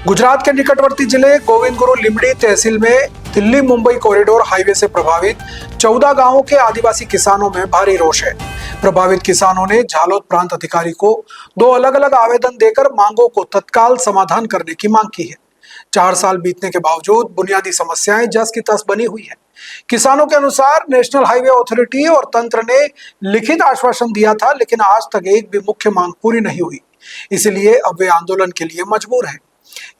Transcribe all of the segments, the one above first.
गुजरात के निकटवर्ती जिले गोविंद गुरु लिमड़ी तहसील में दिल्ली मुंबई कॉरिडोर हाईवे से प्रभावित 14 गांवों के आदिवासी किसानों में भारी रोष है। प्रभावित किसानों ने झालोद प्रांत अधिकारी को 2 अलग अलग आवेदन देकर मांगों को तत्काल समाधान करने की मांग की है। 4 साल बीतने के बावजूद बुनियादी समस्याएं जस की तस बनी हुई है। किसानों के अनुसार नेशनल हाईवे अथॉरिटी और तंत्र ने लिखित आश्वासन दिया था, लेकिन आज तक एक भी मुख्य मांग पूरी नहीं हुई। इसलिए अब वे आंदोलन के लिए मजबूर हैं।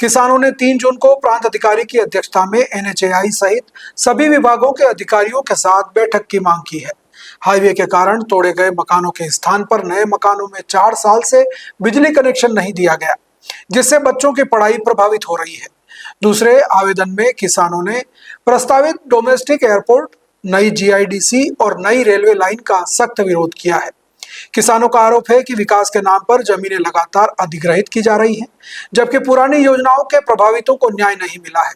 किसानों ने 3 जून को प्रांत अधिकारी की अध्यक्षता में NHAI सहित सभी विभागों के अधिकारियों के साथ बैठक की मांग की है। हाईवे के कारण तोड़े गए मकानों के स्थान पर नए मकानों में 4 साल से बिजली कनेक्शन नहीं दिया गया, जिससे बच्चों की पढ़ाई प्रभावित हो रही है। दूसरे आवेदन में किसानों ने प्रस्तावित डोमेस्टिक एयरपोर्ट, नई GIDC और नई रेलवे लाइन का सख्त विरोध किया है। किसानों का आरोप है कि विकास के नाम पर जमीनें लगातार अधिग्रहित की जा रही हैं, जबकि पुरानी योजनाओं के प्रभावितों को न्याय नहीं मिला है।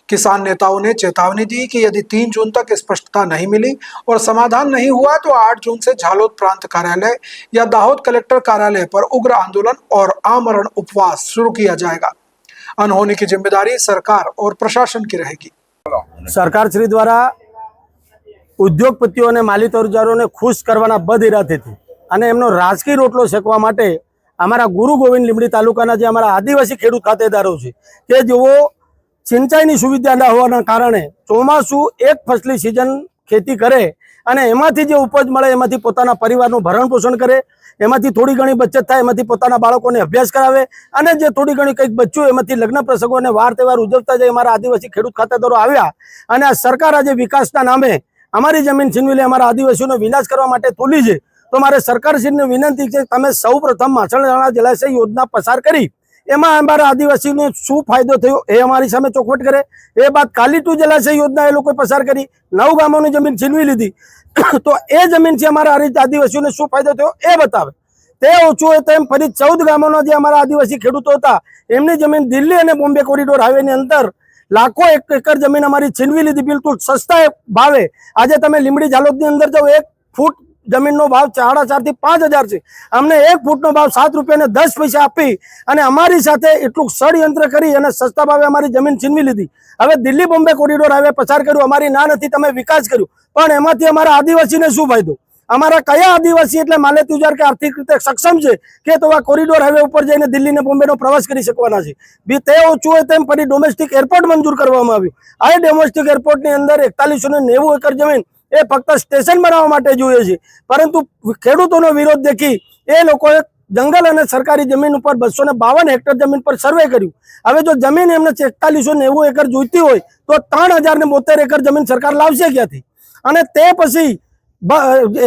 किसान नेताओं ने चेतावनी दी कि यदि 3 जून तक स्पष्टता नहीं मिली और समाधान नहीं हुआ तो 8 जून से झालोद प्रांत कार्यालय या दाहोद कलेक्टर कार्यालय पर उग्र आंदोलन और आमरण उपवास शुरू किया जाएगा। अनहोनी की जिम्मेदारी सरकार और प्रशासन की रहेगी। सरकार श्री द्वारा उद्योगपतिओं ने माली तोरजारों ने खुश करवाना बद इरादेथी અને એમનો રાજકીય રોટલો શેકવા માટે અમારા ગુરુ ગોવિંદ લીમડી તાલુકાના જે અમારા આદિવાસી ખેડૂત ખાતેદારો છે કે જેઓ સિંચાઈની સુવિધા ન હોવાના કારણે ચોમાસું એક ફસલી સિઝન ખેતી કરે અને એમાંથી જે ઉપજ મળે એમાંથી પોતાના પરિવારનું ભરણ પોષણ કરે, એમાંથી થોડી ઘણી બચત થાય, એમાંથી પોતાના બાળકોને અભ્યાસ કરાવે અને જે થોડી ઘણી કંઈક બચ્યું એમાંથી લગ્ન પ્રસંગો અને વાર તહેવાર ઉજવતા જાય અમારા આદિવાસી ખેડૂત ખાતેદારો આવ્યા અને આ સરકાર આજે વિકાસના નામે અમારી જમીન છીનવી લે, અમારા આદિવાસીઓનો વિનાશ કરવા માટે તૂલી છે। तो मारे सरकारश्रीने विनंती है कि तमे सौ प्रथम माछाणा जलाशय योजना पसार करी एमां अमारा आदिवासीने शुं फायदो थयो ए अमारी सामे चौखवट करे। ए बात काली टू जलाशय योजना ए लोकोए पसार करी, 9 गामोनी जमीन छीनवी लीधी तो ए जमीन थी अमारा आदिवासीओने शुं फायदो थयो ए बतावे। ते ओछुं होय तेम फरी 14 गामोना जे अमारा आदिवासी खेडूतो हता एमनी जमीन दिल्ली अने बॉम्बे कॉरिडोर हाईवेनी अंदर लाखों एकड़ जमीन अमारी छीनवी लीधी बिल्कुल सस्ता भावे। आज तमे लीमड़ी झालोदनी अंदर जाओ 1 फूट जमीन नो भाव 4,500 થી 5,000 છે। अमने 1 फूट नो भाव 7 રૂપિયા ને 10 પૈસા આપી અને અમારી સાથે એટલું ષડયંત્ર કરી અને સસ્તા ભાવે અમારી જમીન છીનવી લીધી। હવે દિલ્હી બોમ્બે કોરિડોર હાઈવે પસાર કર્યું, અમારી ના નથી, તમે વિકાસ કર્યું, પણ એમાંથી અમારા આદિવાસીને શું ફાયદો? અમારા કયા આદિવાસી એટલે માલેતુજાર કે આર્થિક રીતે સક્ષમ છે કે તો આ કોરિડોર હાઈવે ઉપર જઈને દિલ્હી ને બોમ્બે નો પ્રવાસ કરી શકવાના છે? બી તે ઓછું હોય તેમ ફરી ડોમેસ્ટિક એરપોર્ટ મંજૂર કરવામાં આવ્યું। આ ડોમેસ્ટિક એરપોર્ટની અંદર 4190 એકર જમીન એ ફક્ત સ્ટેશન બનાવવા માટે જોઈએ છે, પરંતુ ખેડૂતોનો વિરોધ દેખી એ લોકોએ જંગલ અને સરકારી જમીન ઉપર 252 હેક્ટર જમીન પર સર્વે કર્યું। હવે જો જમીન એમને 4190 એકર જોઈતી હોય તો 3072 એકર જમીન સરકાર લાવશે ક્યાંથી? અને તે પછી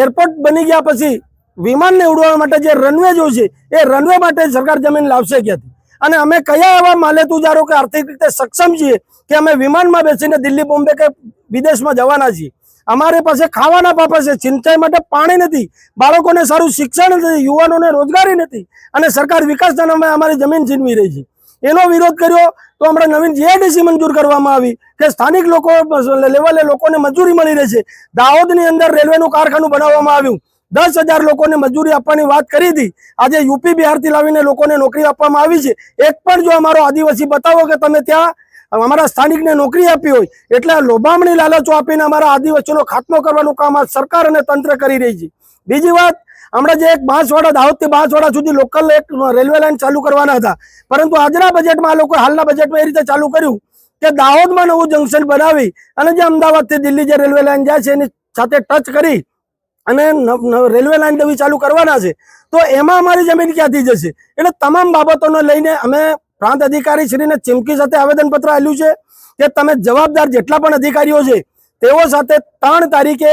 એરપોર્ટ બની ગયા પછી વિમાનને ઉડવા માટે જે રનવે જોઈએ એ રનવે માટે સરકાર જમીન લાવશે ક્યાંથી? અને અમે કયા એવા માલેતુજારો કે આર્થિક રીતે સક્ષમ છીએ કે અમે વિમાનમાં બેસીને દિલ્હી બોમ્બે કે વિદેશમાં જવાના છીએ? અમાरे पास खावाना पापा से सिंचाई माटे पाणी नथी, बाळकोने सारू शिक्षण नथी, युवानोने रोजगारी नथी अने सरकार विकासना नामे अमारी जमीन छीनवी रही छे। एनो विरोध कर्यो तो हमणां नवीन GIDC मंजूर करवामां आवी के स्थानिक लोको लेवले लोकोने मजूरी मळी रही छे। दाहोदनी अंदर रेलवेनुं कारखाનું बनाववामां आव्युं, 10,000 लोकोने मजूरी आपवानी वात करी हती। आज यूपी बिहारथी लावीने लोकोने नौकरी आपवामां आवी छे। एक पण जो अमारो आदिवासी बतावो के तमे त्यां अमारा स्थानिक ने नौकरी आपी होय एटले लोभामणी लालचो आपीने अमारा आदिवासीनो खात्मो करवानुं काम आ सरकार अने तंत्र करी रही छे। बीजी वात, हमणे जे एक बांसवाड़ा दाहोदथी बांसवाड़ा सुधी लोकल एक रेलवे लाइन चालू करवाना हता, परंतु आजना बजेटमां आ लोकोए हालना बजेटमां ए रीते चालू कर्युं के दाहोदमां नवुं जंक्शन बनावी अने जे अमदावादथी दिल्ही जे रेलवे लाइन जाय छे एनी साथे टच करी અને રેલવે લાઈન નવી ચાલુ કરવાના છે તો એમાં અમારી જમીન ક્યાંથી જશે? એટલે તમામ બાબતોને લઈને અમે प्रांत अधिकारी श्रीने चिमकी साथे आवेदनपत्र आप्युं छे के तमे जवाबदार जेटला पण अधिकारीओ छे तेओ साथे 3 तारीखे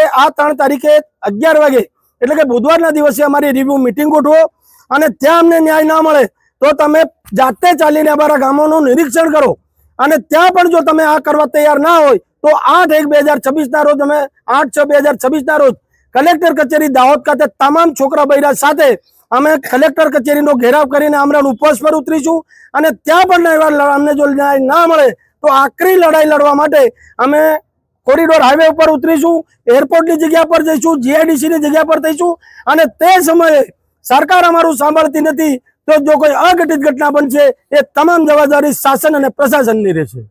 11 वागे एटले के बुधवारना दिवसे अमारी रिव्यू मीटिंग गोठवो अने त्यां अमने न्याय ना मळे तो तमे जाते चालीने अमारा गामोनुं निरीक्षण करो अने त्यां पण जो तमे आ करवा तैयार ना होय तो 8/1/2026 ना रोज अमे 8/6/2026 ना रोज कलेक्टर कचेरी दाहोद खाते तमाम छोकरा बૈરા साथे अमे कलेक्टर कचेरीनो घेराव करीने आमरण उपवास पर उतरीशुं अने त्यां पण अमने जो न्याय ना मळे तो आखरी लड़ाई लड़वा माटे अमे कॉरिडोर हाईवे पर उतरीशुं, एरपोर्टनी जग्या पर जईशुं, GIDC नी जग्या पर थईशुं अने ते समये सरकार अमारुं सांभळती नथी તો જો કોઈ અઘટિત ઘટના બનશે એ તમામ જવાબદારી શાસન અને પ્રશાસનની રહેશે.